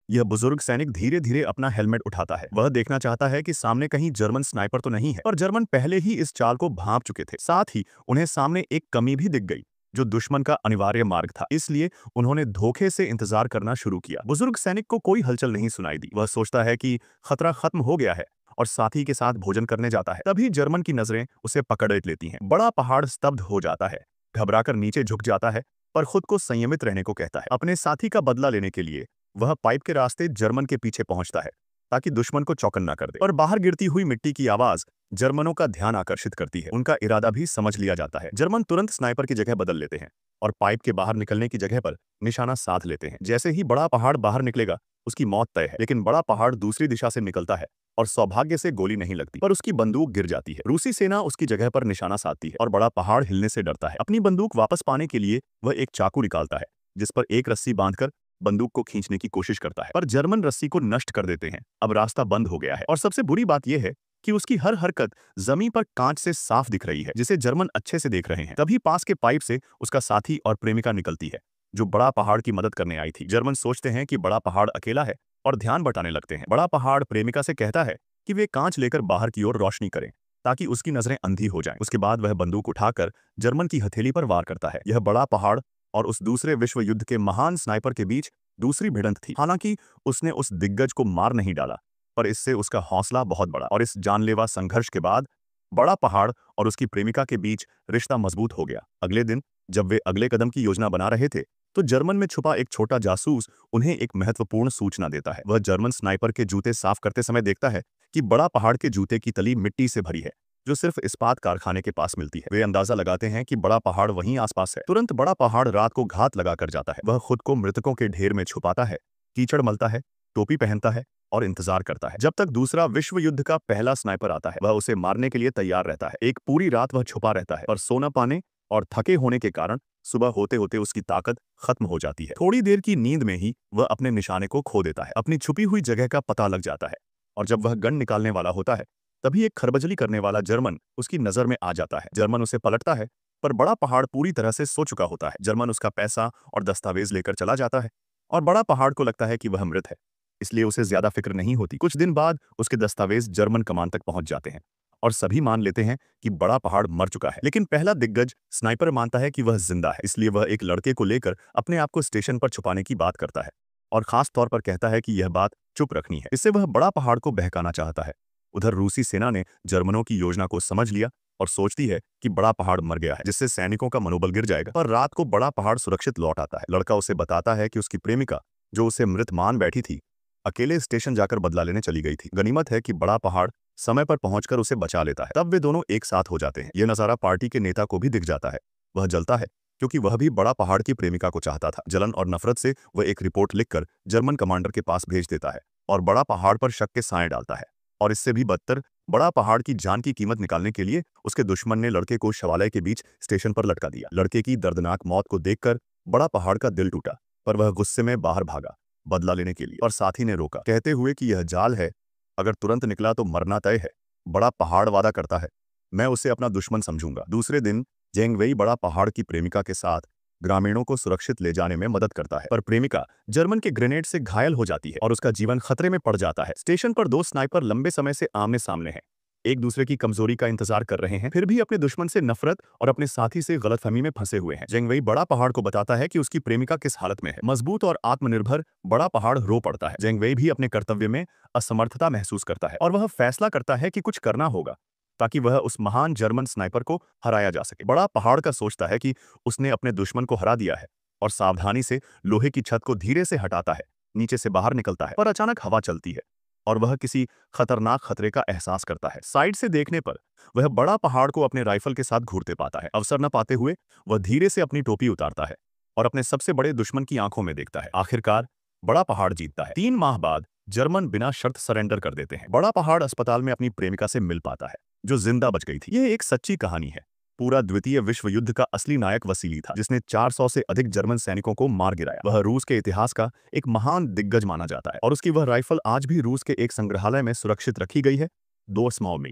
यह बुजुर्ग सैनिक धीरे धीरे अपना हेलमेट उठाता है। वह देखना चाहता है कि सामने कहीं जर्मन स्नाइपर तो नहीं है, पर जर्मन पहले ही इस चाल को भांप चुके थे। साथ ही उन्हें सामने एक कमी भी दिख गई, जो दुश्मन का अनिवार्य मार्ग था। इसलिए उन्होंने धोखे से इंतजार करना शुरू किया। बुजुर्ग सैनिक को कोई हलचल नहीं सुनाई दी। वह सोचता है कि खतरा खत्म हो गया है और साथी के साथ भोजन करने जाता है। तभी जर्मन की नजरें उसे पकड़ लेती हैं। बड़ा पहाड़ स्तब्ध हो जाता है, घबराकर नीचे झुक जाता है, पर खुद को संयमित रहने को कहता है। अपने साथी का बदला लेने के लिए वह पाइप के रास्ते जर्मन के पीछे पहुंचता है, ताकि दुश्मन को चौकन्ना कर दे। और बाहर गिरती हुई मिट्टी की आवाज जर्मनों का ध्यान आकर्षित करती है। उनका इरादा भी समझ लिया जाता है। जर्मन तुरंत स्नाइपर की जगह बदल लेते हैं और पाइप के बाहर निकलने की जगह पर निशाना साध लेते हैं। जैसे ही बड़ा पहाड़ बाहर निकलेगा, उसकी मौत तय है। लेकिन बड़ा पहाड़ दूसरी दिशा से निकलता है और सौभाग्य से गोली नहीं लगती, पर उसकी बंदूक गिर जाती है। रूसी सेना उसकी जगह पर निशाना साधती है और बड़ा पहाड़ हिलने से डरता है। अपनी बंदूक वापस पाने के लिए वह एक चाकू निकालता है, जिस पर एक रस्सी बांधकर बंदूक को खींचने की कोशिश करता है, पर जर्मन रस्सी को नष्ट कर देते हैं। अब रास्ता बंद हो गया है और सबसे बुरी बात यह है कि उसकी हर हरकत जमीन पर कांच से साफ दिख रही है, जिसे जर्मन अच्छे से देख रहे हैं। तभी पास के पाइप से उसका साथी और प्रेमिका निकलती है, जो बड़ा पहाड़ की मदद करने आई थी। जर्मन सोचते हैं कि बड़ा पहाड़ अकेला है और ध्यान बटाने लगते हैं। बड़ा पहाड़ प्रेमिका से कहता है कि वे कांच लेकर बाहर की ओर रोशनी करें, ताकि उसकी नजरें अंधी हो जाएं। उसके बाद वह बंदूक उठाकर जर्मन की हथेली पर वार करता है। यह बड़ा पहाड़ और उस दूसरे विश्व युद्ध के महान स्नाइपर के बीच दूसरी भिड़ंत थी। हालांकि उसने उस दिग्गज को मार नहीं डाला, पर इससे उसका हौसला बहुत बढ़ा और इस जानलेवा संघर्ष के बाद बड़ा पहाड़ और उसकी प्रेमिका के बीच रिश्ता मजबूत हो गया। अगले दिन जब वे अगले कदम की योजना बना रहे थे, तो जर्मन में छुपा एक छोटा जासूस उन्हें एक महत्वपूर्ण सूचना देता है। वह जर्मन स्नाइपर के जूते साफ करते समय देखता है कि बड़ा पहाड़ के जूते की तली मिट्टी से भरी है, जो सिर्फ इस्पात कारखाने के पास मिलती है। वे अंदाजा लगाते हैं कि बड़ा पहाड़ वहीं आसपास है। तुरंत बड़ा पहाड़ रात को घात लगाकर जाता है। वह खुद को मृतकों के ढेर में छुपाता है, कीचड़ मलता है, टोपी पहनता है और इंतजार करता है जब तक दूसरा विश्व युद्ध का पहला स्नाइपर आता है। वह उसे मारने के लिए तैयार रहता है। एक पूरी रात वह छुपा रहता है, पर सो न पाने और थके होने के कारण सुबह होते होते उसकी ताकत खत्म हो जाती है। थोड़ी देर की नींद में ही वह अपने निशाने को खो देता है। अपनी छुपी हुई जगह का पता लग जाता है और जब वह गन निकालने वाला होता है, तभी एक खरबजली करने वाला जर्मन उसकी नजर में आ जाता है। जर्मन उसे पलटता है, पर बड़ा पहाड़ पूरी तरह से सो चुका होता है। जर्मन उसका पैसा और दस्तावेज लेकर चला जाता है और बड़ा पहाड़ को लगता है कि वह मृत है, इसलिए उसे ज्यादा फिक्र नहीं होती। कुछ दिन बाद उसके दस्तावेज जर्मन कमान तक पहुंच जाते हैं और सभी मान लेते हैं कि बड़ा पहाड़ मर चुका है। लेकिन पहला दिग्गज स्नाइपर मानता है कि वह जिंदा है, इसलिए वह एक लड़के को लेकर अपने आप को स्टेशन पर छुपाने की बात करता है और खास तौर पर कहता है कि यह बात चुप रखनी है। इससे वह बड़ा पहाड़ को बहकाना चाहता है। उधर रूसी सेना ने जर्मनों की योजना को समझ लिया और सोचती है कि बड़ा पहाड़ मर गया है, जिससे सैनिकों का मनोबल गिर जाएगा। पर रात को बड़ा पहाड़ सुरक्षित लौट आता है। लड़का उसे बताता है कि उसकी प्रेमिका, जो उसे मृत मान बैठी थी, अकेले स्टेशन जाकर बदला लेने चली गई थी। गनीमत है कि बड़ा पहाड़ समय पर पहुंचकर उसे बचा लेता है। तब वे दोनों एक साथ हो जाते हैं। यह नजारा पार्टी के नेता को भी दिख जाता है। वह जलता है, क्योंकि वह भी बड़ा पहाड़ की प्रेमिका को चाहता था। जलन और नफरत से वह एक रिपोर्ट लिखकर जर्मन कमांडर के पास भेज देता है और बड़ा पहाड़ पर शक के साए डालता है। और इससे भी बदतर, बड़ा पहाड़ की जान की कीमत निकालने के लिए उसके दुश्मन ने लड़के को शवालय के बीच स्टेशन पर लटका दिया। लड़के की दर्दनाक मौत को देखकर बड़ा पहाड़ का दिल टूटा, पर वह गुस्से में बाहर भागा बदला लेने के लिए और साथी ने रोका, कहते हुए कि यह जाल है, अगर तुरंत निकला तो मरना तय है। बड़ा पहाड़ वादा करता है, मैं उसे अपना दुश्मन समझूंगा। दूसरे दिन जेंग वेई बड़ा पहाड़ की प्रेमिका के साथ ग्रामीणों को सुरक्षित ले जाने में मदद करता है, पर प्रेमिका जर्मन के ग्रेनेड से घायल हो जाती है और उसका जीवन खतरे में पड़ जाता है। स्टेशन पर दो स्नाइपर लंबे समय से आमने सामने हैं, एक दूसरे की कमजोरी का इंतजार कर रहे हैं, फिर भी अपने दुश्मन से नफरत और अपने साथी से गलतफहमी में फंसे हुए हैं। जेंग वेई बड़ा पहाड़ को बताता है कि उसकी प्रेमिका किस हालत में है। मजबूत और आत्मनिर्भर बड़ा पहाड़ रो पड़ता है। जेंग वेई भी अपने कर्तव्य में असमर्थता महसूस करता है और वह फैसला करता है कि कुछ करना होगा, ताकि वह उस महान जर्मन स्नाइपर को हराया जा सके। बड़ा पहाड़ का सोचता है कि उसने अपने दुश्मन को हरा दिया है और सावधानी से लोहे की छत को धीरे से हटाता है, नीचे से बाहर निकलता है, पर अचानक हवा चलती है और वह किसी खतरनाक खतरे का एहसास करता है। साइड से देखने पर वह बड़ा पहाड़ को अपने राइफल के साथ घूरते पाता है। अवसर न पाते हुए वह धीरे से अपनी टोपी उतारता है और अपने सबसे बड़े दुश्मन की आंखों में देखता है। आखिरकार बड़ा पहाड़ जीतता है। 3 माह बाद जर्मन बिना शर्त सरेंडर कर देते हैं। बड़ा पहाड़ अस्पताल में अपनी प्रेमिका से मिल पाता है, जो जिंदा बच गई थी। यह एक सच्ची कहानी है। पूरा द्वितीय विश्व युद्ध का असली नायक वसीली था, जिसने 400 से अधिक जर्मन सैनिकों को मार गिराया। वह रूस के इतिहास का एक महान दिग्गज माना जाता है और उसकी वह राइफल आज भी रूस के एक संग्रहालय में सुरक्षित रखी गई है, दो स्मॉल में।